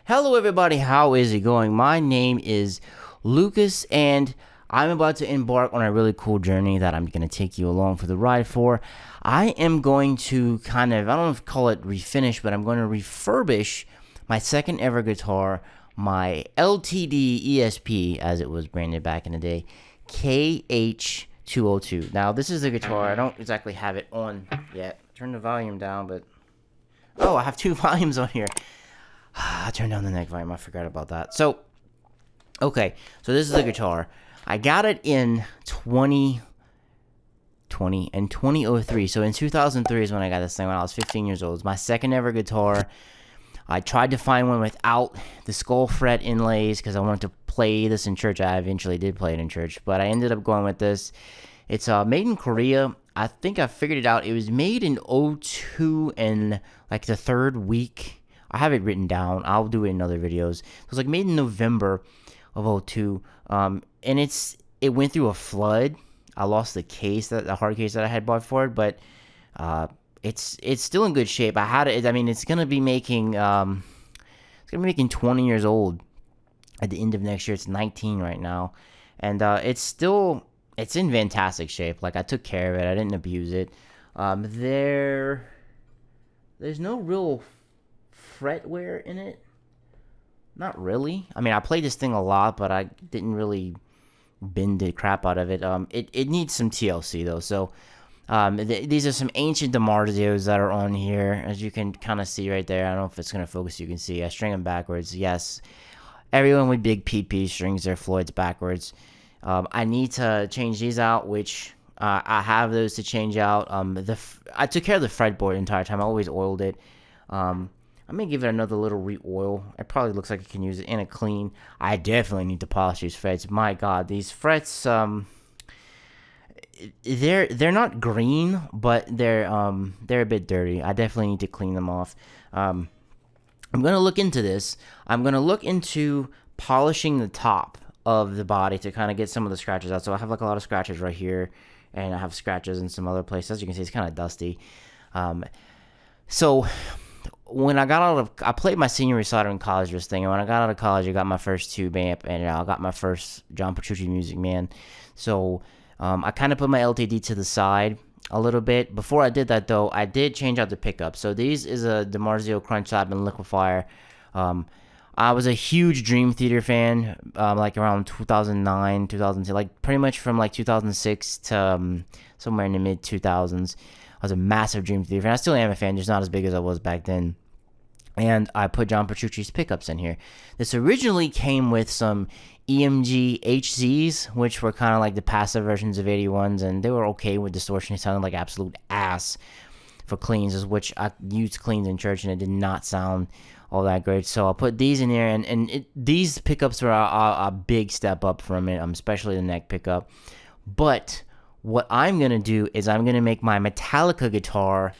Hello everybody, how is it going? My name is Lucas and I'm about to embark on a really cool journey that I'm going to take you along for the ride for. I am going to I don't know if call it refinish, but I'm going to refurbish my second ever guitar, my LTD ESP, as it was branded back in the day, KH-202. Now this is the guitar, I don't exactly have it on yet. Turn the volume down, but oh, I have two volumes on here. I turned down the neck volume. I forgot about that. So this is the guitar. I got it in 2020 and 2003. So in 2003 is when I got this thing when I was 15 years old. It's my second ever guitar. I tried to find one without the skull fret inlays because I wanted to play this in church. I eventually did play it in church, but I ended up going with this. It's made in Korea. I think I figured it out. It was made in 2002 in like the third week. I have it written down. I'll do it in other videos. It was like made in November of 2002, and it went through a flood. I lost the hard case that I had bought for it, but it's still in good shape. I had it. I mean, it's gonna be making 20 years old at the end of next year. It's 19 right now, and it's in fantastic shape. Like I took care of it. I didn't abuse it. There's no real fret wear in it. Not really. I mean, I played this thing a lot, but I didn't really bend the crap out of it. It needs some TLC though. So these are some ancient DiMarzios that are on here, as you can kind of see right there. I don't know if it's gonna focus. You can see I string them backwards. Yes, everyone with big PP strings their Floyds backwards. I need to change these out, which I have those to change out. I took care of the fretboard the entire time. I always oiled it. I'm going to give it another little re-oil. It probably looks like I can use it in a clean. I definitely need to polish these frets. My God, these frets, they're not green, but they're a bit dirty. I definitely need to clean them off. I'm going to look into this. I'm going to look into polishing the top of the body to kind of get some of the scratches out. So I have like a lot of scratches right here, and I have scratches in some other places. As you can see, it's kind of dusty. So when I got I played my senior recital in college this thing, and when I got out of college, I got my first tube amp, and I got my first John Petrucci Music Man. So I kind of put my LTD to the side a little bit. Before I did that, though, I did change out the pickup. So these is a DiMarzio Crunch Lab and Liquefier. I was a huge Dream Theater fan, like around 2009, 2010, like pretty much from like 2006 to somewhere in the mid 2000s. I was a massive Dream Theater fan. I still am a fan, just not as big as I was back then. And I put John Petrucci's pickups in here. This originally came with some EMG HZs, which were kind of like the passive versions of 81s, and they were okay with distortion. It sounded like absolute ass for cleans, which I used cleans in church, and it did not sound all that great. So I'll put these in there, and these pickups are a big step up from it, especially the neck pickup. But what I'm going to do is I'm going to make my Metallica guitar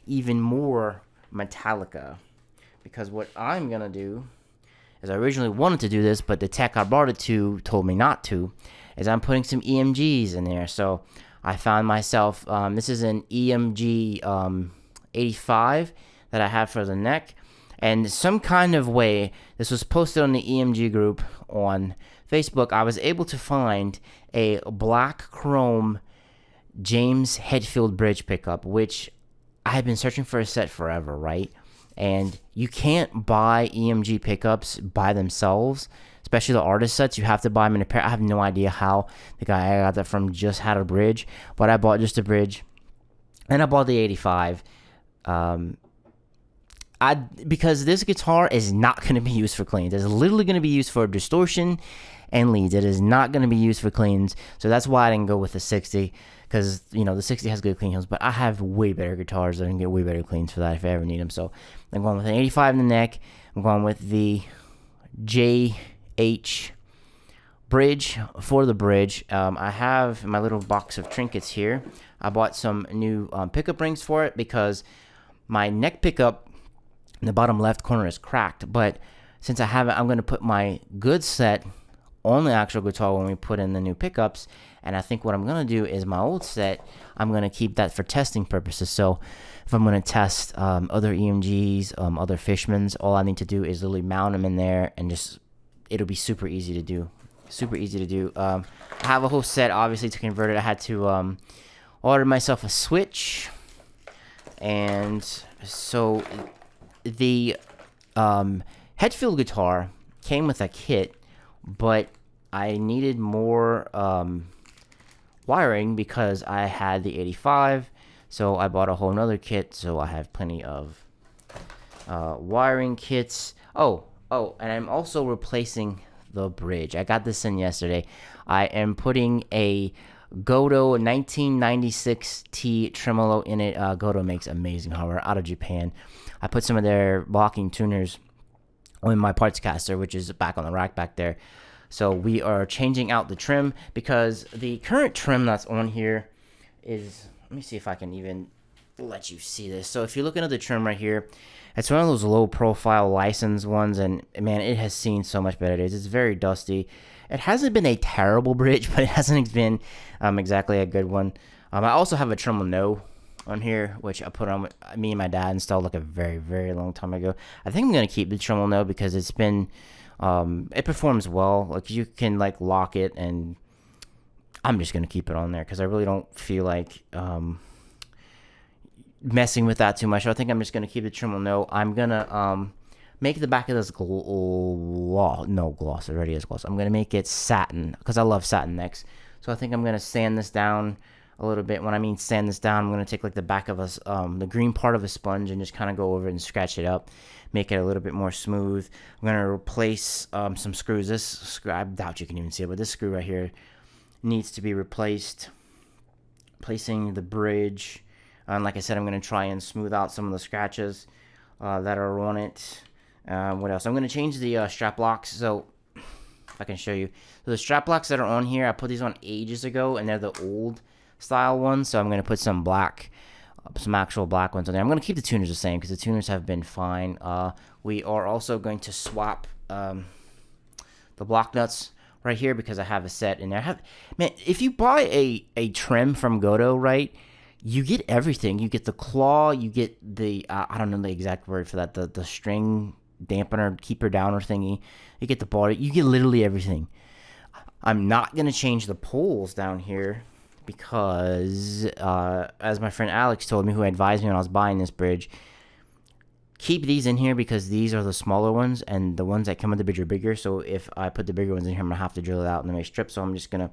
even more Metallica. Because what I'm going to do is I originally wanted to do this, but the tech I brought it to told me not to, is I'm putting some EMGs in there. So I found myself, this is an EMG 85 that I have for the neck. And some kind of way, this was posted on the EMG group on Facebook, I was able to find a black chrome James Hetfield bridge pickup, which I had been searching for a set forever, right? And you can't buy EMG pickups by themselves, especially the artist sets. You have to buy them in a pair. I have no idea how the guy I got that from just had a bridge, but I bought just a bridge, and I bought the 85. Because this guitar is not going to be used for cleans. It's literally going to be used for distortion and leads. It is not going to be used for cleans, so that's why I didn't go with the 60. Because, the 60 has good clean heels, but I have way better guitars that can get way better cleans for that if I ever need them. So I'm going with an 85 in the neck. I'm going with the JH bridge for the bridge. I have my little box of trinkets here. I bought some new pickup rings for it because my neck pickup in the bottom left corner is cracked. But since I have it, I'm going to put my good set on the actual guitar when we put in the new pickups. And I think what I'm going to do is my old set, I'm going to keep that for testing purposes. So if I'm going to test other EMGs, other Fishmans, all I need to do is literally mount them in there, and just, it'll be super easy to do. Super easy to do. I have a whole set, obviously, to convert it. I had to order myself a switch. And so the Headfield guitar came with a kit, but I needed more wiring because I had the 85, so I bought a whole nother kit, so I have plenty of wiring kits. Oh, and I'm also replacing the bridge. I got this in yesterday. I am putting a Godo 1996T tremolo in it. Godo makes amazing hardware out of Japan. I put some of their locking tuners in my parts caster, which is back on the rack back there. So we are changing out the trim because the current trim that's on here is, let me see if I can even let you see this. So if you're looking at the trim right here, it's one of those low profile licensed ones, and man, it has seen so much better days. It's very dusty. It hasn't been a terrible bridge, but it hasn't been exactly a good one. I also have a tremolo no on here, which I put on, me and my dad installed like a very, very long time ago. I think I'm going to keep the tremolo no because it's been, it performs well. Like, you can like lock it, and I'm just going to keep it on there because I really don't feel like messing with that too much. So I think I'm just going to keep the tremolo no. I'm going to make the back of this gloss. It already is gloss. I'm going to make it satin because I love satin necks. So I think I'm going to sand this down a little bit. When I mean sand this down, I'm going to take like the back of the green part of a sponge and just kind of go over it and scratch it up, make it a little bit more smooth. I'm going to replace some screws. This screw, I doubt you can even see it, but this screw right here needs to be replaced. Placing the bridge. And like I said, I'm going to try and smooth out some of the scratches that are on it. What else? I'm going to change the strap locks. So if I can show you. So the strap locks that are on here, I put these on ages ago, and they're the old style ones. So I'm going to put some black, some actual black ones on there. I'm going to keep the tuners the same because the tuners have been fine. We are also going to swap the block nuts right here because I have a set in there. Man, if you buy a trim from Godo, right, you get everything. You get the claw, you get the I don't know the exact word for that, the string dampener, keeper downer thingy. You get the body. You get literally everything. I'm not gonna change the poles down here because, as my friend Alex told me, who advised me when I was buying this bridge, keep these in here because these are the smaller ones, and the ones that come with the bridge are bigger. So if I put the bigger ones in here, I'm gonna have to drill it out and make strips. So I'm just gonna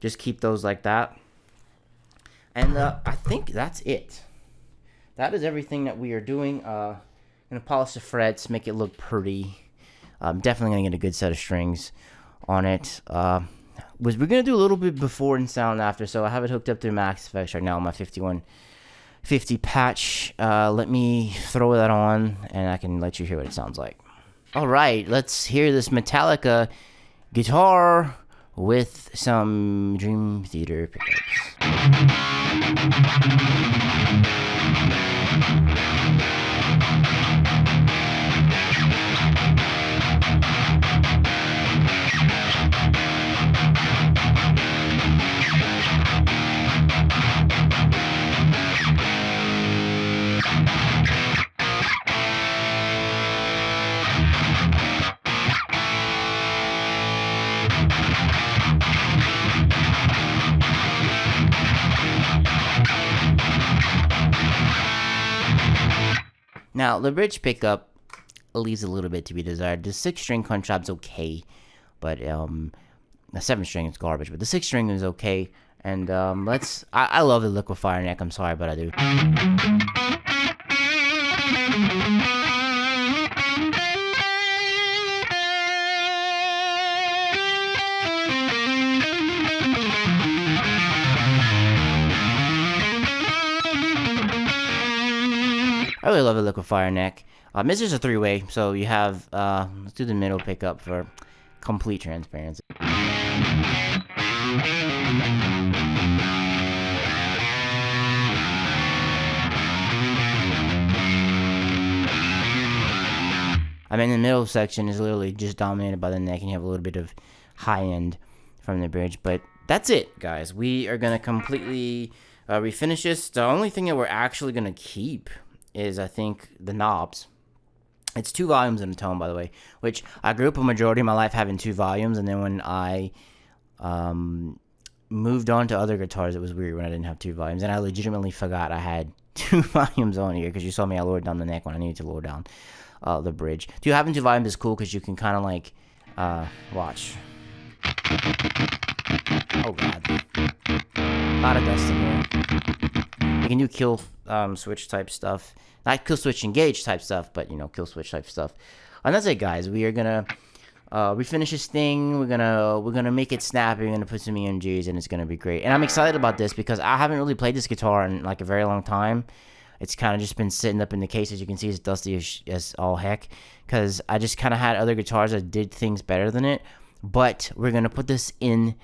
keep those like that. And I think that's it. That is everything that we are doing. Gonna polish the frets, make it look pretty. Definitely gonna get a good set of strings on it. We're gonna do a little bit before and sound after, so I have it hooked up to Max Effects right now on my 5150 patch. Let me throw that on, and I can let you hear what it sounds like. All right, let's hear this Metallica guitar with some Dream Theater pickups. Now, the bridge pickup leaves a little bit to be desired. The 6-string contrapt's okay, but the 7-string is garbage, but the 6-string is okay. And I love the liquefier neck. I'm sorry, but I do. I really love the liquefier neck. This is a 3-way, so you have, let's do the middle pickup for complete transparency. I mean, the middle section is literally just dominated by the neck, and you have a little bit of high end from the bridge. But that's it, guys. We are gonna completely refinish this. The only thing that we're actually gonna keep is, I think, the knobs. It's 2 volumes in a tone, by the way, which I grew up a majority of my life having 2 volumes, and then when I moved on to other guitars, it was weird when I didn't have 2 volumes, and I legitimately forgot I had 2 volumes on here, because you saw me, I lowered down the neck when I needed to lower down the bridge. Having 2 volumes is cool, because you can kind of like, watch. Oh god. A lot of dust in here. You can do kill switch type stuff. Not kill switch engage type stuff, but, you know, kill switch type stuff. And that's it, guys. We are gonna refinish this thing. We're gonna make it snappy. We're gonna put some EMGs, and it's gonna be great. And I'm excited about this because I haven't really played this guitar in like a very long time. It's kind of just been sitting up in the case. As you can see, it's dusty as all heck, because I just kind of had other guitars that did things better than it. But we're gonna put this in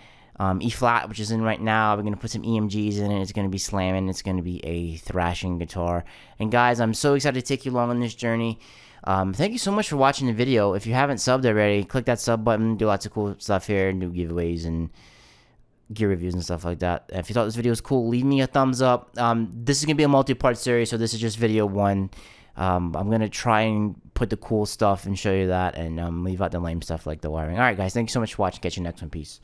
E flat, which is in right now. We're gonna put some EMGs in it. It's gonna be slamming. It's gonna be a thrashing guitar. And guys, I'm so excited to take you along on this journey. Thank you so much for watching the video. If you haven't subbed already, click that sub button. Do lots of cool stuff here, do giveaways and gear reviews and stuff like that. If you thought this video was cool, leave me a thumbs up. This is gonna be a multi-part series, so this is just video 1. I'm gonna try and put the cool stuff and show you that, and leave out the lame stuff like the wiring. All right, guys, thank you so much for watching. Catch you next one. Peace.